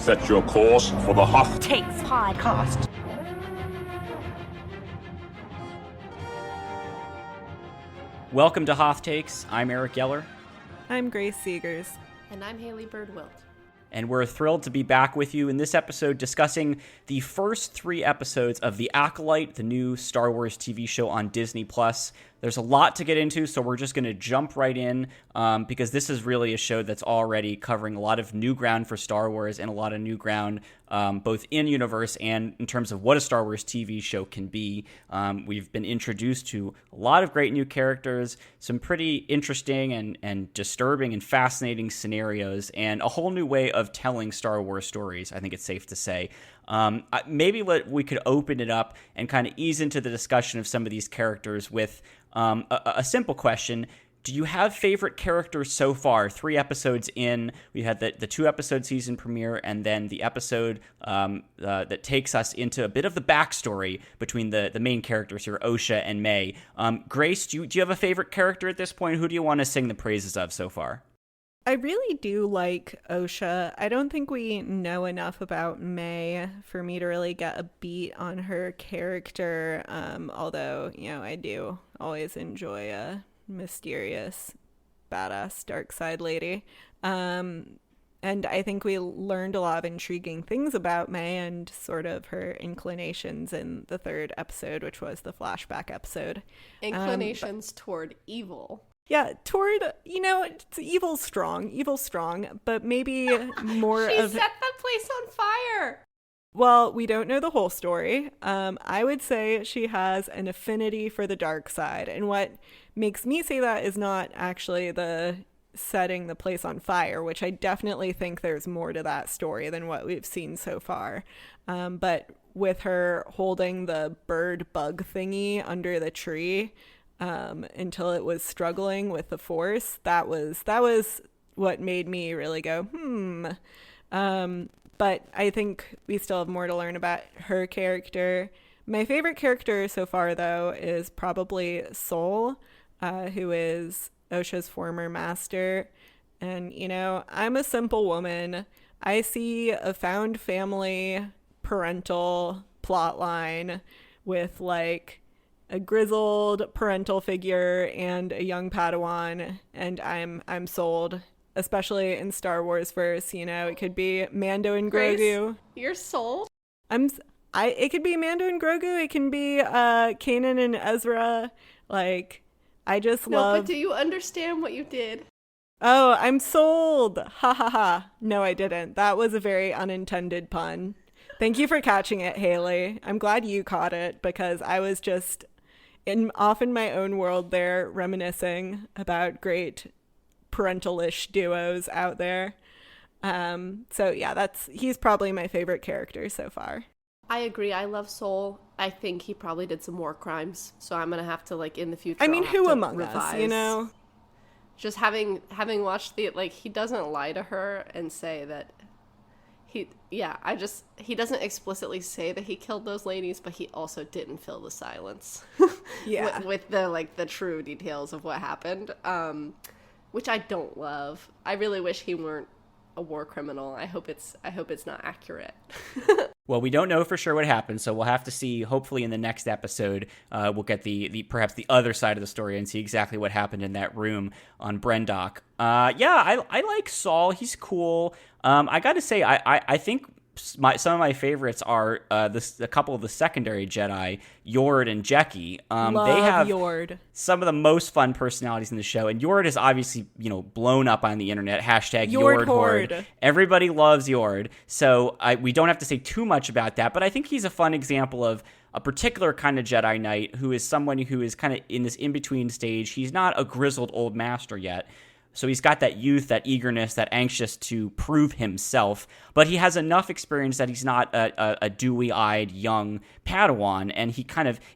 Set your course for the Hoth Takes podcast. Welcome to Hoth Takes. I'm Eric Yeller. I'm Grace Seegers. And I'm Haley Bird-Wilt. And we're thrilled to be back with you in this episode discussing the first 3 episodes of The Acolyte, the new Star Wars TV show on Disney+. There's a lot to get into, so we're just going to jump right in because this is really a show that's already covering a lot of new ground for Star Wars and a lot of new ground both in universe and in terms of what a Star Wars TV show can be. We've been introduced to a lot of great new characters, some pretty interesting and disturbing and fascinating scenarios, and a whole new way of telling Star Wars stories, I think it's safe to say. Maybe we could open it up and kind of ease into the discussion of some of these characters with a simple question. Do you have favorite characters so far? 3 episodes in, we had the 2-episode season premiere, and then the episode that takes us into a bit of the backstory between the main characters here, Osha and May. Grace, do you have a favorite character at this point? Who do you want to sing the praises of so far? I really do like Osha. I don't think we know enough about May for me to really get a beat on her character, although, I do always enjoy a mysterious, badass dark side lady. And I think we learned a lot of intriguing things about May and sort of her inclinations in the 3rd episode, which was the flashback episode. Inclinations toward evil. Yeah, toward, it's evil strong, but maybe more she of... set the place on fire! Well, we don't know the whole story. I would say she has an affinity for the dark side, and what makes me say that is not actually the setting the place on fire, which I definitely think there's more to that story than what we've seen so far. But with her holding the bird bug thingy under the tree... until it was struggling with the Force. That was what made me really go, But I think we still have more to learn about her character. My favorite character so far, though, is probably Sol, who is Osha's former master. And, I'm a simple woman. I see a found family parental plotline with, a grizzled parental figure and a young Padawan, and I'm sold, especially in Star Wars verse. It could be Mando and Grogu. Grace, you're sold? It could be Mando and Grogu. It can be Kanan and Ezra. I just love. No, but do you understand what you did? Oh, I'm sold. Ha ha ha. No, I didn't. That was a very unintended pun. Thank you for catching it, Haley. I'm glad you caught it because I was just off in my own world there, reminiscing about great parental-ish duos out there. So yeah, he's probably my favorite character so far. I agree. I love Sol. I think he probably did some war crimes, so I'm gonna have to in the future. I mean, who among us, Just having watched he doesn't lie to her and say that. He doesn't explicitly say that he killed those ladies, but he also didn't fill the silence. Yeah. with the true details of what happened, which I don't love. I really wish he weren't a war criminal. I hope it's not accurate. Well, we don't know for sure what happened, so we'll have to see. Hopefully in the next episode, we'll get the perhaps the other side of the story and see exactly what happened in that room on Brendok. I like Saul. He's cool. I got to say, I think some of my favorites are a couple of the secondary Jedi, Yord and Jeki. They have Yord. Some of the most fun personalities in the show, and Yord is obviously blown up on the internet. Hashtag Yord Horde. Everybody loves Yord, so we don't have to say too much about that. But I think he's a fun example of a particular kind of Jedi Knight who is someone who is kind of in this in-between stage. He's not a grizzled old master yet. So he's got that youth, that eagerness, that anxious to prove himself, but he has enough experience that he's not a dewy-eyed young Padawan, and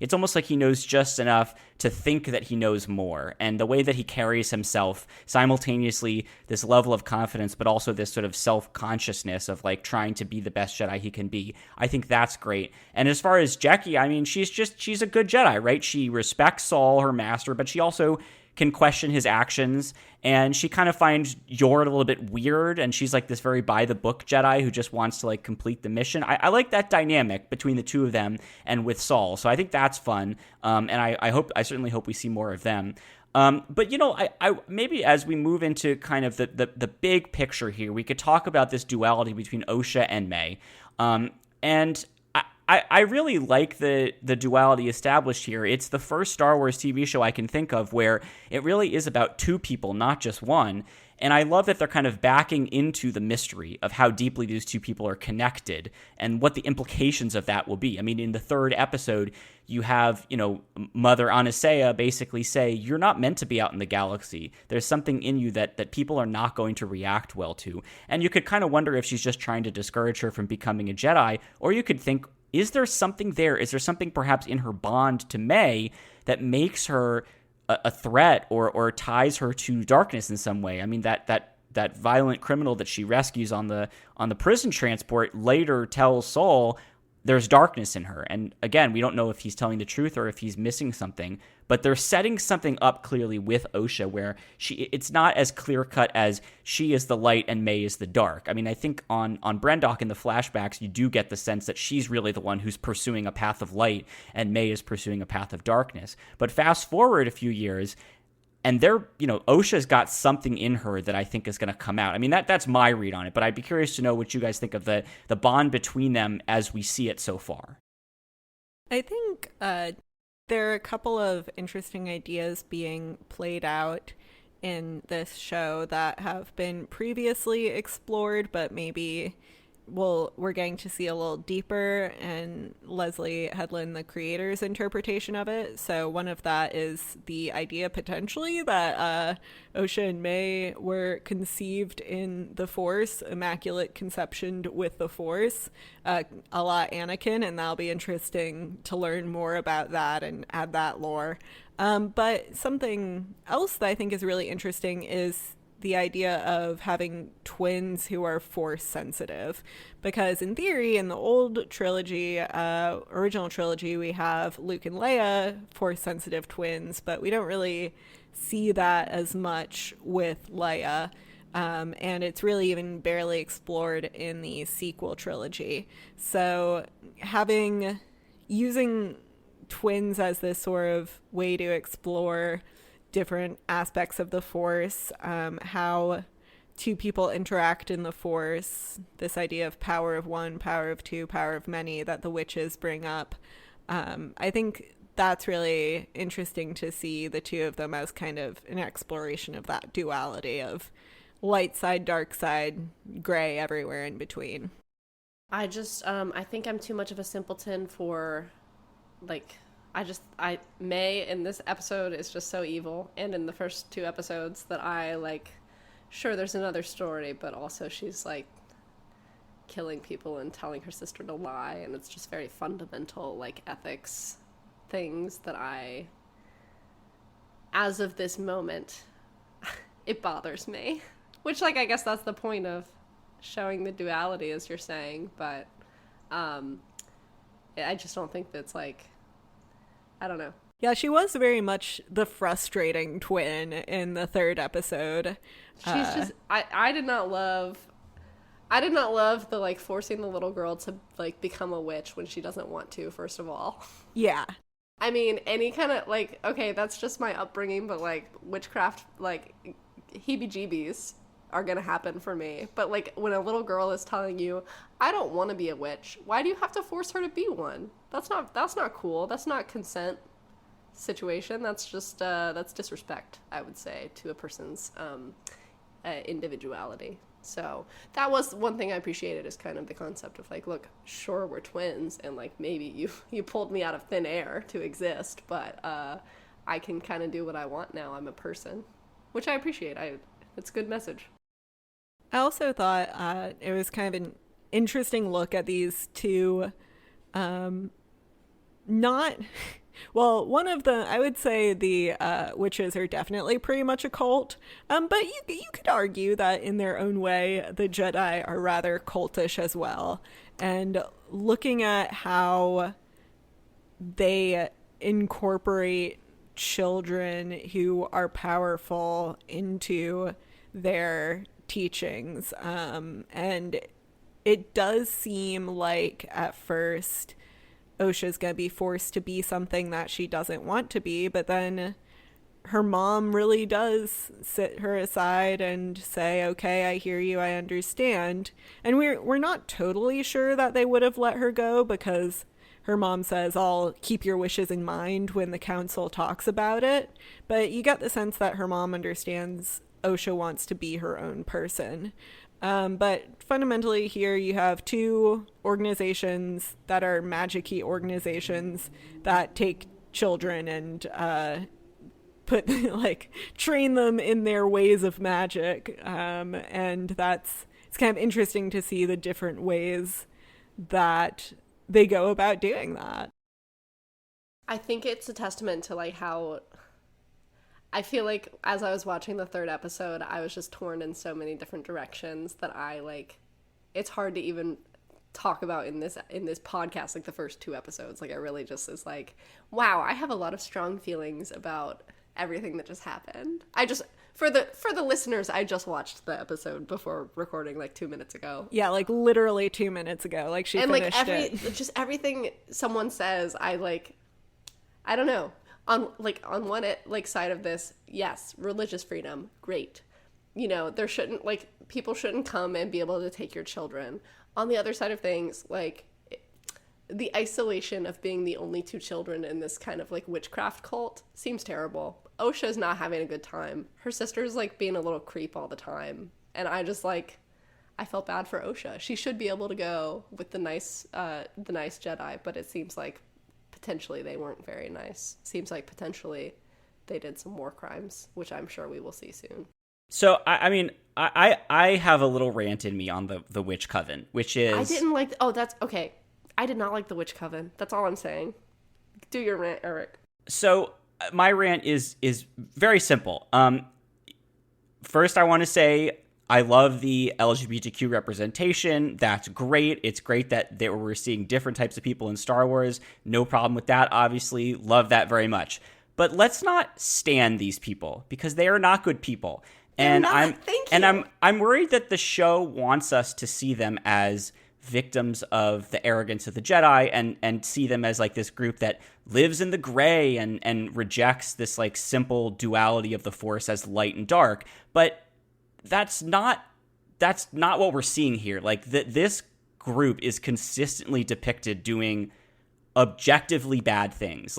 it's almost like he knows just enough to think that he knows more. And the way that he carries himself, simultaneously this level of confidence, but also this sort of self-consciousness of trying to be the best Jedi he can be, I think that's great. And as far as Jeki, I mean, she's a good Jedi, right? She respects Saul, her master, but she also can question his actions, and she kind of finds Yord a little bit weird, and she's like this very by-the-book Jedi who just wants to like complete the mission. I like that dynamic between the two of them and with Saul, so I think that's fun, and I certainly hope we see more of them. But, you know, I maybe as we move into kind of the big picture here, we could talk about this duality between Osha and May. And I really like the duality established here. It's the first Star Wars TV show I can think of where it really is about two people, not just one. And I love that they're kind of backing into the mystery of how deeply these two people are connected and what the implications of that will be. I mean, in the third episode, you have, you know, Mother Anastasia basically say, you're not meant to be out in the galaxy. There's something in you that people are not going to react well to. And you could kind of wonder if she's just trying to discourage her from becoming a Jedi, or you could think, is there something there? Is there something perhaps in her bond to May that makes her a threat or ties her to darkness in some way? I mean, that violent criminal that she rescues on the prison transport later tells Saul there's darkness in her. And again, we don't know if he's telling the truth or if he's missing something, but they're setting something up clearly with Osha where it's not as clear cut as she is the light and May is the dark. I mean, I think on Brendok in the flashbacks, you do get the sense that she's really the one who's pursuing a path of light and May is pursuing a path of darkness. But fast forward a few years, and Osha's got something in her that I think is going to come out. I mean, that's my read on it, but I'd be curious to know what you guys think of the bond between them as we see it so far. I think there are a couple of interesting ideas being played out in this show that have been previously explored, but maybe we're getting to see a little deeper in Leslie Headland, the creator's interpretation of it. So one of that is the idea potentially that Osha and May were conceived in the Force, immaculate conceptioned with the Force, a la Anakin, and that'll be interesting to learn more about that and add that lore. But something else that I think is really interesting is the idea of having twins who are Force sensitive, because in theory in the old trilogy, original trilogy, we have Luke and Leia Force sensitive twins, but we don't really see that as much with Leia, and it's really even barely explored in the sequel trilogy. So using twins as this sort of way to explore different aspects of the Force, how two people interact in the Force, this idea of power of one, power of two, power of many that the witches bring up. I think that's really interesting to see the two of them as kind of an exploration of that duality of light side, dark side, gray everywhere in between. I think I'm too much of a simpleton for, May in this episode is just so evil, and in the first two episodes that sure, there's another story, but also she's killing people and telling her sister to lie, and it's just very fundamental ethics things that as of this moment, it bothers me, which I guess that's the point of showing the duality, as you're saying, but I just don't think that's I don't know. Yeah, she was very much the frustrating twin in the third episode. She's just I did not love the forcing the little girl to become a witch when she doesn't want to, first of all. Yeah. I mean, any kind of okay, that's just my upbringing, but witchcraft heebie-jeebies are gonna happen for me. But when a little girl is telling you, I don't want to be a witch, why do you have to force her to be one? That's not cool. That's not consent situation. That's just that's disrespect, I would say, to a person's individuality. So that was one thing I appreciated, is kind of the concept of look, sure, we're twins, and maybe you pulled me out of thin air to exist, but I can kind of do what I want now. I'm a person, which I appreciate. It's a good message. I also thought it was kind of an interesting look at these two, one of the, I would say the witches are definitely pretty much a cult, but you could argue that in their own way, the Jedi are rather cultish as well. And looking at how they incorporate children who are powerful into their teachings. And it does seem like at first Osha's going to be forced to be something that she doesn't want to be, but then her mom really does sit her aside and say, okay, I hear you, I understand. And we're not totally sure that they would have let her go, because her mom says, I'll keep your wishes in mind when the council talks about it. But you get the sense that her mom understands Osha wants to be her own person. But fundamentally here you have two organizations that are magic-y organizations that take children and put train them in their ways of magic, and it's kind of interesting to see the different ways that they go about doing that. I think it's a testament to like how I feel like as I was watching the third episode, I was just torn in so many different directions that it's hard to even talk about in this podcast, like the first two episodes. Like, I really just is like, wow, I have a lot of strong feelings about everything that just happened. For the listeners, I just watched the episode before recording like 2 minutes ago. Yeah, like literally 2 minutes ago. Like she finished it. Just everything someone says, I don't know. On one side of this, yes, religious freedom, great. You know, there shouldn't people shouldn't come and be able to take your children. On the other side of things, the isolation of being the only two children in this kind of witchcraft cult seems terrible. Osha's not having a good time. Her sister's being a little creep all the time. And I just I felt bad for Osha. She should be able to go with the nice Jedi, but it seems like potentially they weren't very nice. Seems like potentially they did some war crimes, which I'm sure we will see soon. So, I have a little rant in me on the Witch Coven, which is... I didn't like... Oh, that's... Okay. I did not like the Witch Coven. That's all I'm saying. Do your rant, Eric. So, my rant is very simple. First, I want to say I love the LGBTQ representation. That's great. It's great that we're seeing different types of people in Star Wars. No problem with that, obviously. Love that very much. But let's not stan these people, because they are not good people. And I'm worried that the show wants us to see them as victims of the arrogance of the Jedi and see them as this group that lives in the gray and rejects this simple duality of the Force as light and dark. But that's not what we're seeing here. This group is consistently depicted doing objectively bad things.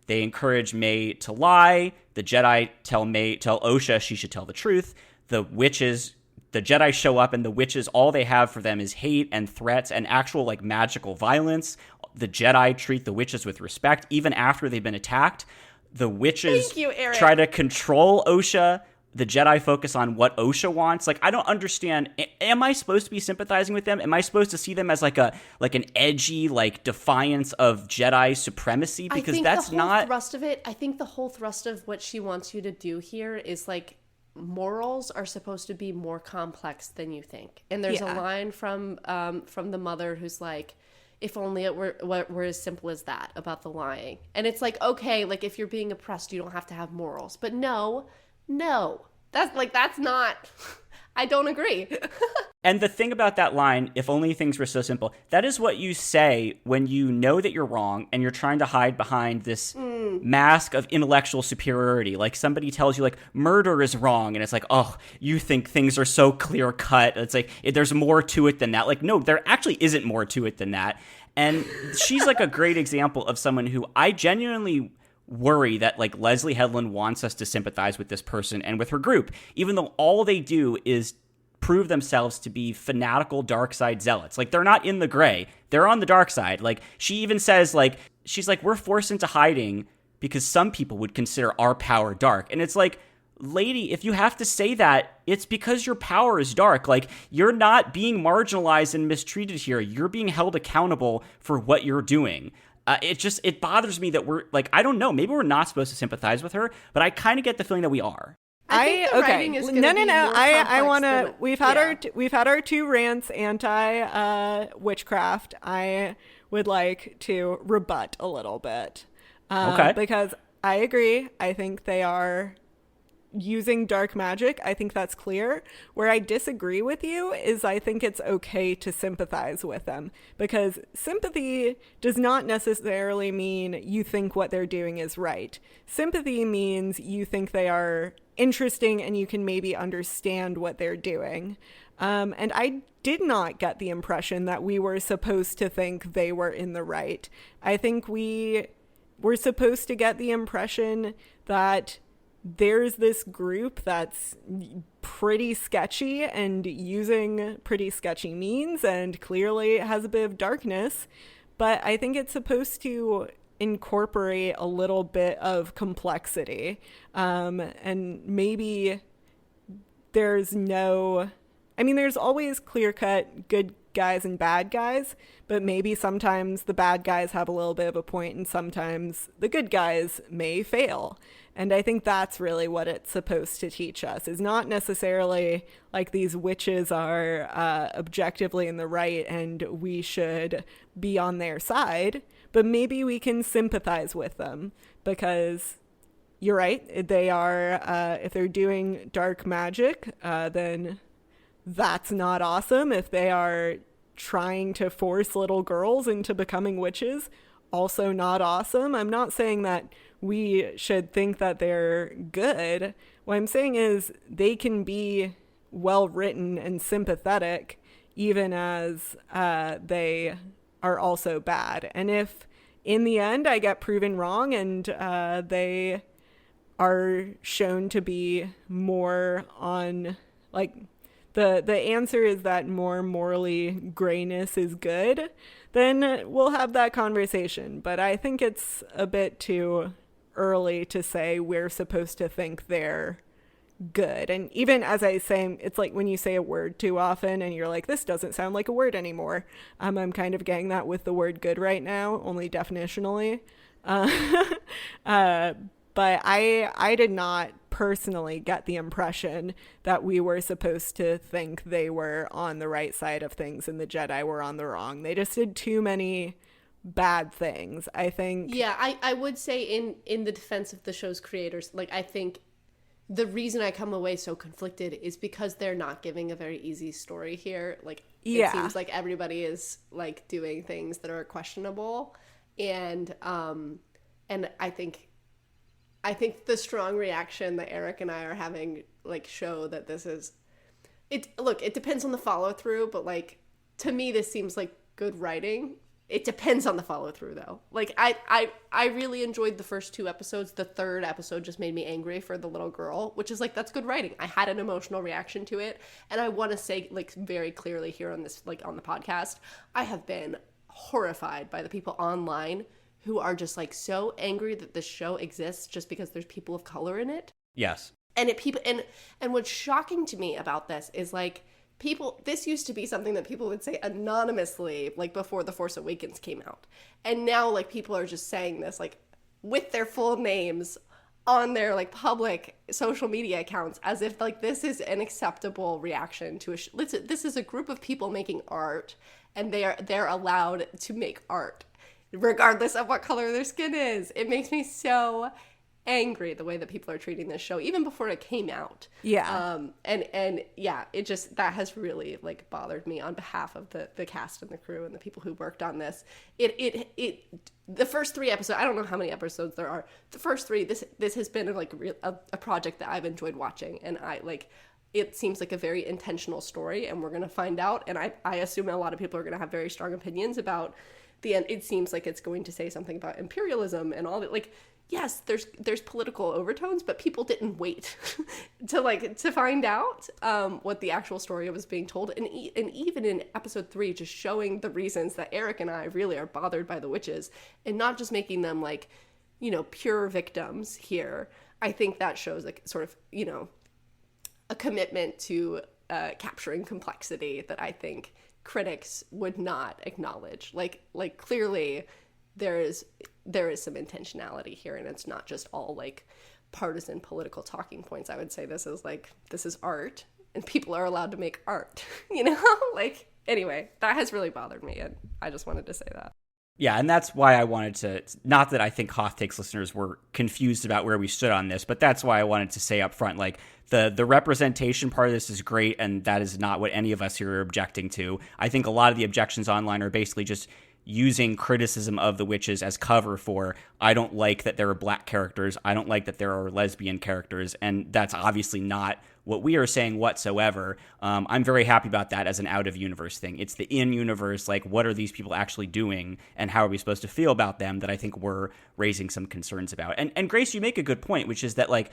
They encourage May to lie. The Jedi tell Osha she should tell the truth. The Jedi show up, and the witches, all they have for them is hate and threats and actual magical violence. The Jedi treat the witches with respect, even after they've been attacked. The witches try to control Osha. The Jedi focus on what Osha wants. I don't understand. Am I supposed to be sympathizing with them? Am I supposed to see them as an edgy, defiance of Jedi supremacy? Because that's not... I think the whole thrust of what she wants you to do here is morals are supposed to be more complex than you think. And there's a line from the mother who's if only it were as simple as that about the lying. And it's okay, if you're being oppressed, you don't have to have morals. But no, that's not... I don't agree. And the thing about that line, if only things were so simple, that is what you say when you know that you're wrong and you're trying to hide behind this mask of intellectual superiority. Somebody tells you murder is wrong, and it's oh, you think things are so clear cut. It's there's more to it than that. No, there actually isn't more to it than that. And she's a great example of someone who I genuinely worry that Leslie Headland wants us to sympathize with this person and with her group, even though all they do is prove themselves to be fanatical dark side zealots. They're not in the gray, they're on the dark side. She even says she's we're forced into hiding because some people would consider our power dark. And it's lady, if you have to say that, it's because your power is dark. You're not being marginalized and mistreated here. You're being held accountable for what you're doing. It bothers me that we're I don't know, maybe we're not supposed to sympathize with her, but I kind of get the feeling that we are. I want to. We've had our two rants anti witchcraft. I would like to rebut a little bit, okay, because I agree. I think they are using dark magic. I think that's clear. Where I disagree with you is I think it's okay to sympathize with them, because sympathy does not necessarily mean you think what they're doing is right. Sympathy means you think they are interesting and you can maybe understand what they're doing. And I did not get the impression that we were supposed to think they were in the right. I think we were supposed to get the impression that there's this group that's pretty sketchy and using pretty sketchy means and clearly has a bit of darkness. But I think it's supposed to incorporate a little bit of complexity. And maybe there's always clear-cut good guys and bad guys, but maybe sometimes the bad guys have a little bit of a point and sometimes the good guys may fail. And I think that's really what it's supposed to teach us, is not necessarily like these witches are objectively in the right and we should be on their side, but maybe we can sympathize with them, because you're right, they are, if they're doing dark magic, then that's not awesome. If they are trying to force little girls into becoming witches, also not awesome. I'm not saying that we should think that they're good. What I'm saying is they can be well written and sympathetic even as they are also bad. And if in the end I get proven wrong and they are shown to be more on, like, the answer is that more morally grayness is good, then we'll have that conversation. But I think it's a bit too early to say we're supposed to think they're good. And even as I say, it's like when you say a word too often and you're like, this doesn't sound like a word anymore. I'm kind of getting that with the word good right now, only definitionally. But I did not personally get the impression that we were supposed to think they were on the right side of things and the Jedi were on the wrong. They just did too many bad things, I think. Yeah, I would say in the defense of the show's creators, like, I think the reason I come away so conflicted is because they're not giving a very easy story here. Like, it seems like everybody is, like, doing things that are questionable. And I think the strong reaction that Eric and I are having, like, show that this is it. Look, it depends on the follow through, but, like, to me this seems like good writing. It depends on the follow through, though. Like, I really enjoyed the first 2 episodes. The 3rd episode just made me angry for the little girl, which is, like, that's good writing. I had an emotional reaction to it, and I want to say, like, very clearly here on this, like, on the podcast, I have been horrified by the people online who are just, like, so angry that this show exists just because there's people of color in it. Yes. And what's shocking to me about this is, like, this used to be something that people would say anonymously, like, before The Force Awakens came out. And now, like, people are just saying this, like, with their full names on their, like, public social media accounts, as if, like, this is an acceptable reaction to this is a group of people making art, and they're allowed to make art regardless of what color their skin is. It makes me so angry the way that people are treating this show, even before it came out. Yeah. And yeah, it just, that has really, like, bothered me on behalf of the cast and the crew and the people who worked on this. The first 3 episodes, I don't know how many episodes there are. The first 3, this has been, like, a project that I've enjoyed watching, and it seems like a very intentional story, and we're going to find out. And I assume a lot of people are going to have very strong opinions about the end. It seems like it's going to say something about imperialism and all that. Like, yes, there's political overtones, but people didn't wait to find out what the actual story was being told. And even in episode 3, just showing the reasons that Eric and I really are bothered by the witches, and not just making them, like, you know, pure victims here. I think that shows, like, sort of, you know, a commitment to capturing complexity that I think critics would not acknowledge. Like clearly there is some intentionality here, and it's not just all, like, partisan political talking points. I would say this is art, and people are allowed to make art, you know? Like, anyway, that has really bothered me, and I just wanted to say that. Yeah, and that's why I wanted to, not that I think Hoth Takes listeners were confused about where we stood on this, but that's why I wanted to say up front, like, the representation part of this is great, and that is not what any of us here are objecting to. I think a lot of the objections online are basically just using criticism of the witches as cover for, I don't like that there are black characters, I don't like that there are lesbian characters, and that's obviously not what we are saying whatsoever. I'm very happy about that as an out-of-universe thing. It's the in-universe, like, what are these people actually doing, and how are we supposed to feel about them, that I think we're raising some concerns about. And Grace, you make a good point, which is that, like,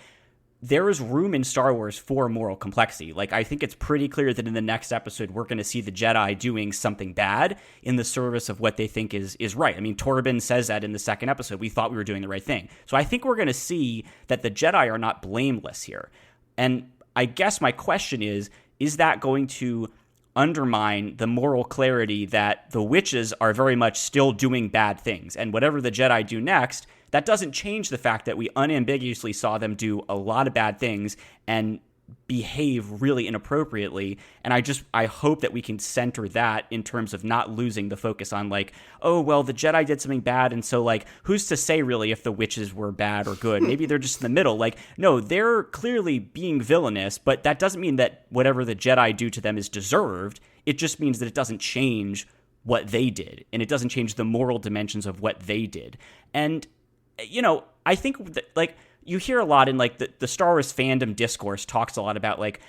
there is room in Star Wars for moral complexity. Like, I think it's pretty clear that in the next episode, we're going to see the Jedi doing something bad in the service of what they think is right. I mean, Torben says that in the second episode. We thought we were doing the right thing. So I think we're going to see that the Jedi are not blameless here. And I guess my question is that going to undermine the moral clarity that the witches are very much still doing bad things? And whatever the Jedi do next, that doesn't change the fact that we unambiguously saw them do a lot of bad things and behave really inappropriately. And I hope that we can center that in terms of not losing the focus on, like, oh, well, the Jedi did something bad, and so, like, who's to say really if the witches were bad or good? Maybe they're just in the middle. Like, no, they're clearly being villainous, but that doesn't mean that whatever the Jedi do to them is deserved. It just means that it doesn't change what they did, and it doesn't change the moral dimensions of what they did. And you know, I think that, like, you hear a lot in, like, the Star Wars fandom discourse talks a lot about, like,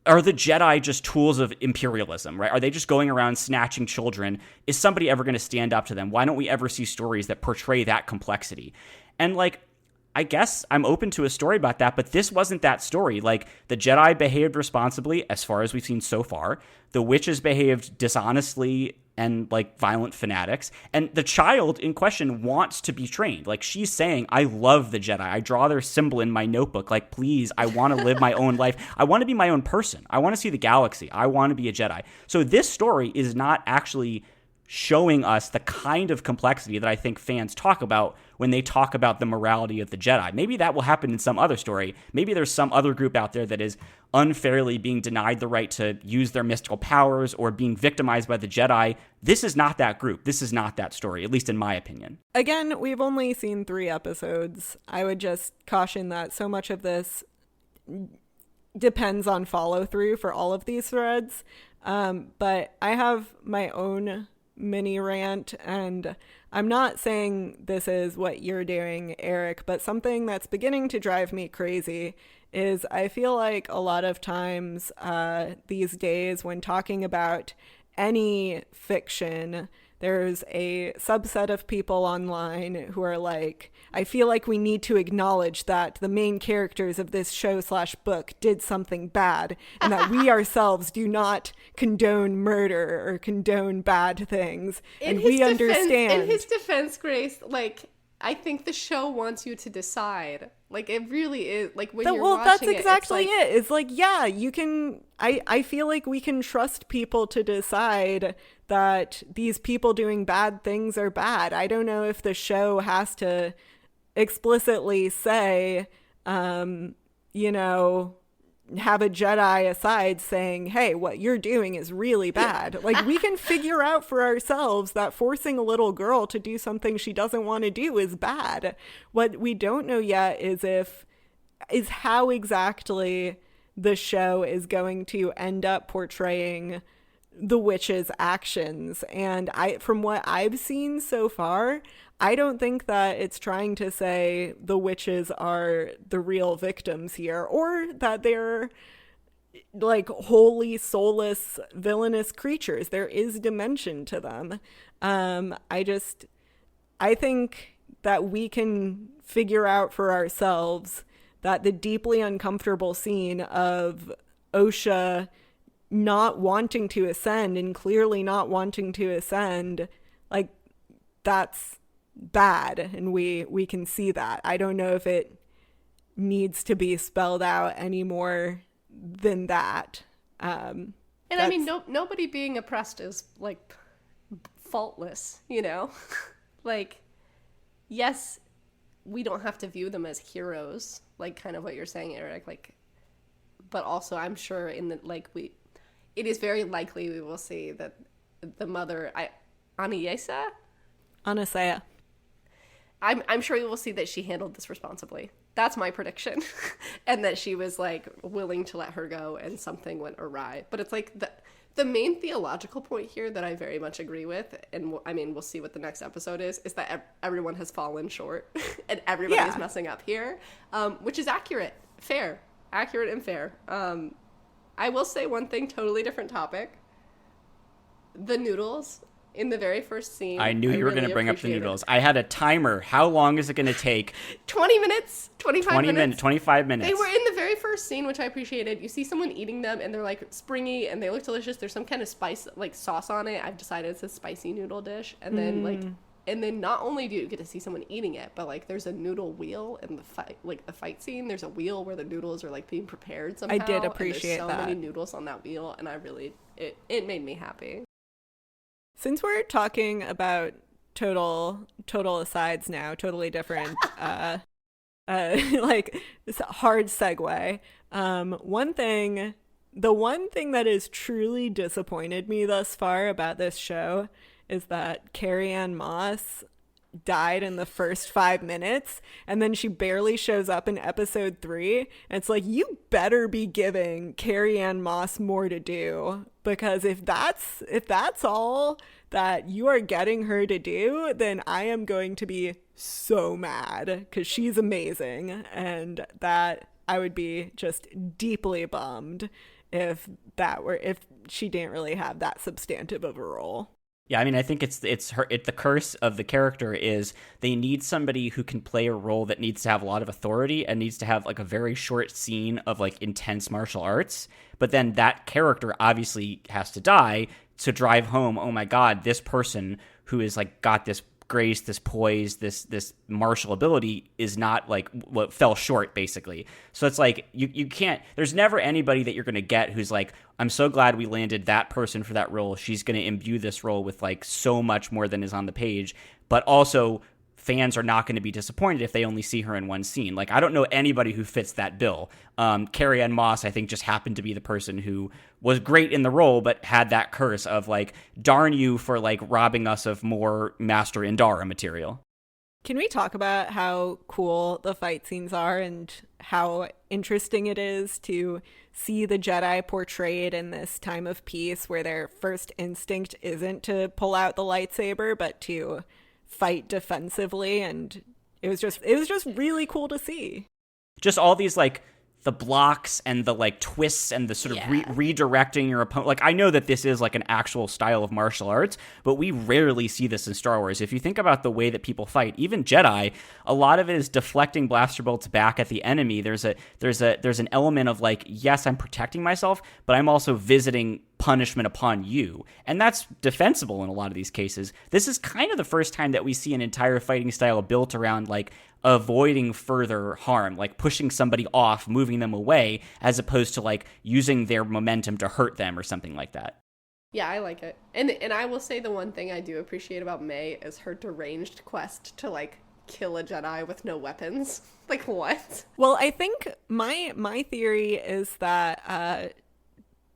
are the Jedi just tools of imperialism, right? Are they just going around snatching children? Is somebody ever going to stand up to them? Why don't we ever see stories that portray that complexity? And, like, I guess I'm open to a story about that, but this wasn't that story. Like, the Jedi behaved responsibly as far as we've seen so far. The witches behaved dishonestly and like violent fanatics. And the child in question wants to be trained. Like, she's saying, I love the Jedi. I draw their symbol in my notebook. Like, please, I want to live my own life. I want to be my own person. I want to see the galaxy. I want to be a Jedi. So this story is not actually showing us the kind of complexity that I think fans talk about when they talk about the morality of the Jedi. Maybe that will happen in some other story. Maybe there's some other group out there that is unfairly being denied the right to use their mystical powers or being victimized by the Jedi. This is not that group. This is not that story, at least in my opinion. Again, we've only seen 3 episodes. I would just caution that so much of this depends on follow through for all of these threads. But I have my own mini rant, and I'm not saying this is what you're doing, Eric, but something that's beginning to drive me crazy is I feel like a lot of times these days when talking about any fiction, there's a subset of people online who are like, I feel like we need to acknowledge that the main characters of this show/book did something bad, and that we ourselves do not condone murder or condone bad things. And we understand. In his defense, Grace, like, I think the show wants you to decide. Like, it really is. Like, when you're watching that's exactly it. It's like, yeah, you can. I feel like we can trust people to decide that these people doing bad things are bad. I don't know if the show has to explicitly say, you know, have a Jedi aside saying, hey, what you're doing is really bad. Like, we can figure out for ourselves that forcing a little girl to do something she doesn't want to do is bad. What we don't know yet is how exactly the show is going to end up portraying the witch's actions. And from what I've seen so far, I don't think that it's trying to say the witches are the real victims here, or that they're like wholly soulless, villainous creatures. There is dimension to them. I think that we can figure out for ourselves that the deeply uncomfortable scene of Osha not wanting to ascend and clearly not wanting to ascend, like, that's bad, and we can see that. I don't know if it needs to be spelled out any more than that. And I mean, nobody being oppressed is, like, faultless, you know? Like, yes, we don't have to view them as heroes, like, kind of what you're saying, Eric, like, but also I'm sure it is very likely we will see that the mother, Aniesa? Anasaya. I'm sure we will see that she handled this responsibly. That's my prediction. And that she was like willing to let her go and something went awry. But it's like the main theological point here that I very much agree with, and I mean, we'll see what the next episode is that everyone has fallen short and everybody is messing up here, which is accurate and fair. I will say one thing, totally different topic. The noodles in the very first scene. I knew you were going to bring up the noodles. I had a timer. How long is it going to take? 20 minutes, 25 minutes. 25 minutes. They were in the very first scene, which I appreciated. You see someone eating them, and they're like springy, and they look delicious. There's some kind of spice, like sauce on it. I've decided it's a spicy noodle dish. And then not only do you get to see someone eating it, but like there's a noodle wheel in the fight scene. There's a wheel where the noodles are like being prepared somehow. I did appreciate and there's so many noodles on that wheel, and it made me happy. Since we're talking about total asides now, totally different, like it's a hard segue. The one thing that has truly disappointed me thus far about this show is that Carrie-Anne Moss died in the first 5 minutes, and then she barely shows up in episode 3. And it's like, you better be giving Carrie-Anne Moss more to do, because if that's all that you are getting her to do, then I am going to be so mad, because she's amazing, and that I would be just deeply bummed if she didn't really have that substantive of a role. Yeah, I mean, I think it's the curse of the character is they need somebody who can play a role that needs to have a lot of authority and needs to have like a very short scene of like intense martial arts. But then that character obviously has to die to drive home, oh my God, this person who is like got this grace, this poise, this martial ability is not like what fell short, basically. So it's like you can't, there's never anybody that you're going to get who's like, I'm so glad we landed that person for that role. She's going to imbue this role with like so much more than is on the page, but also fans are not going to be disappointed if they only see her in one scene. Like, I don't know anybody who fits that bill. Carrie-Anne Moss, I think, just happened to be the person who was great in the role, but had that curse of like, darn you for like robbing us of more Master Indara material. Can we talk about how cool the fight scenes are and how interesting it is to see the Jedi portrayed in this time of peace where their first instinct isn't to pull out the lightsaber, but to fight defensively? And it was just really cool to see. Just all these like the blocks and the like twists and the sort of redirecting your opponent. Like, I know that this is like an actual style of martial arts, but we rarely see this in Star Wars. If you think about the way that people fight, even Jedi, a lot of it is deflecting blaster bolts back at the enemy. There's an element of like, yes, I'm protecting myself, but I'm also visiting punishment upon you. And that's defensible in a lot of these cases. This is kind of the first time that we see an entire fighting style built around like avoiding further harm, like pushing somebody off, moving them away, as opposed to like using their momentum to hurt them or something like that. Yeah, I like it. And I will say the one thing I do appreciate about May is her deranged quest to like kill a Jedi with no weapons. Like, what? Well, I think my theory is that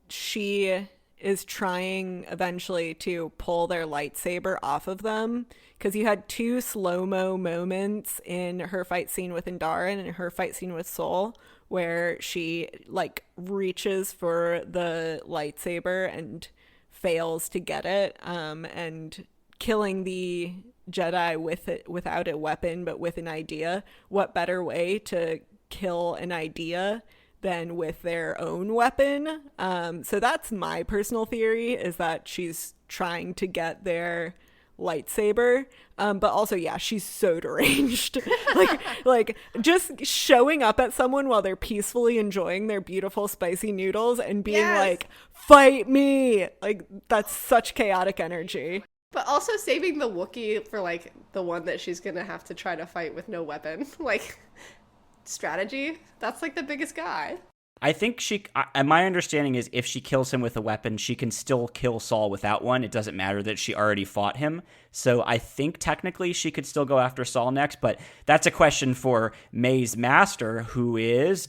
she is trying eventually to pull their lightsaber off of them, because you had 2 slow-mo moments in her fight scene with Indara and in her fight scene with Sol where she like reaches for the lightsaber and fails to get it, and killing the Jedi with it without a weapon but with an idea. What better way to kill an idea than with their own weapon? So that's my personal theory, is that she's trying to get their lightsaber. But also, yeah, she's so deranged. like just showing up at someone while they're peacefully enjoying their beautiful spicy noodles and being like, fight me. Like, that's such chaotic energy. But also saving the Wookiee for like the one that she's gonna have to try to fight with no weapon. Like, strategy, that's like the biggest guy. I think my understanding is if she kills him with a weapon, she can still kill Saul without one. It doesn't matter that she already fought him. So I think technically she could still go after Saul next, but that's a question for May's master, who is ...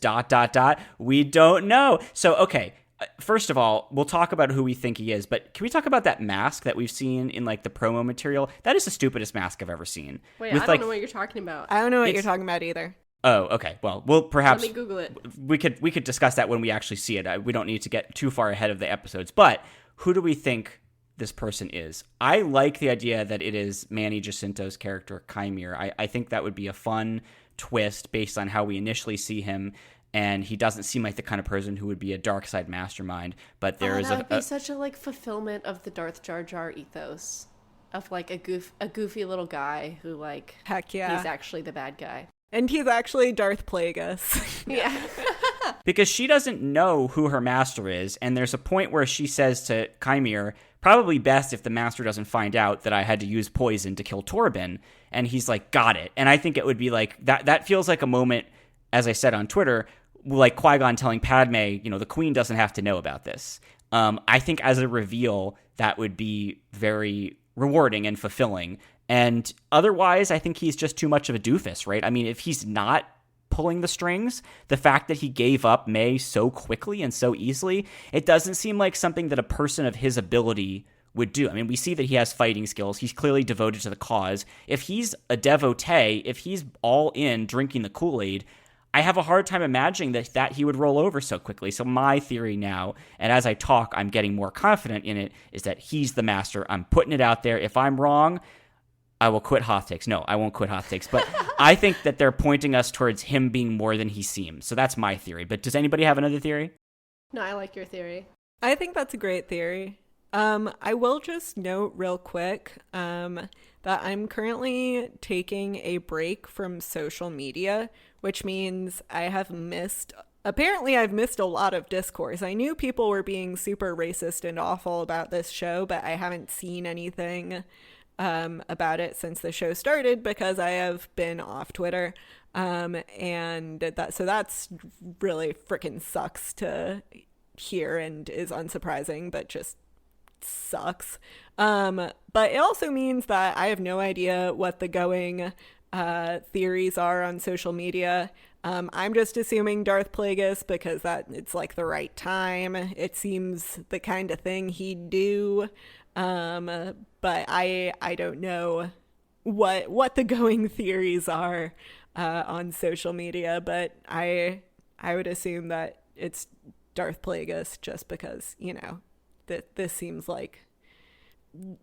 We don't know. So, okay, First of all, we'll talk about who we think he is, but can we talk about that mask that we've seen in like the promo material? That is the stupidest mask I've ever seen. Wait, I don't know what you're talking about. I don't know what you're talking about either. Oh, okay. Well, we'll perhaps Let me Google it. We could discuss that when we actually see it. We don't need to get too far ahead of the episodes. But who do we think this person is? I like the idea that it is Manny Jacinto's character, Chimere. I think that would be a fun twist based on how we initially see him. And he doesn't seem like the kind of person who would be a dark side mastermind. But there is that would be such a like fulfillment of the Darth Jar Jar ethos of like a goofy little guy who like heck yeah, he's actually the bad guy. And he's actually Darth Plagueis. Yeah. Because she doesn't know who her master is, and there's a point where she says to Chimere, probably best if the master doesn't find out that I had to use poison to kill Torben, and he's like, got it. And I think it would be like, that feels like a moment, as I said on Twitter, like Qui-Gon telling Padme, the queen doesn't have to know about this. I think as a reveal, that would be very rewarding and fulfilling. And otherwise, I think he's just too much of a doofus, right? I mean, if he's not pulling the strings, the fact that he gave up May so quickly and so easily, it doesn't seem like something that a person of his ability would do. I mean, we see that he has fighting skills. He's clearly devoted to the cause. If he's a devotee, if he's all in drinking the Kool-Aid, I have a hard time imagining that he would roll over so quickly. So my theory now, and as I talk, I'm getting more confident in it, is that he's the master. I'm putting it out there. If I'm wrong, I will quit Hoth Takes. No, I won't quit Hoth Takes. But I think that they're pointing us towards him being more than he seems. So that's my theory. But does anybody have another theory? No, I like your theory. I think that's a great theory. I will just note real quick that I'm currently taking a break from social media, which means I've missed a lot of discourse. I knew people were being super racist and awful about this show, but I haven't seen anything about it since the show started because I have been off Twitter. And that's really freaking sucks to hear and is unsurprising, but just sucks. But it also means that I have no idea what the going theories are on social media. I'm just assuming Darth Plagueis because it's like the right time. It seems the kind of thing he'd do. But I don't know what the going theories are on social media, but I would assume that it's Darth Plagueis just because, that this seems like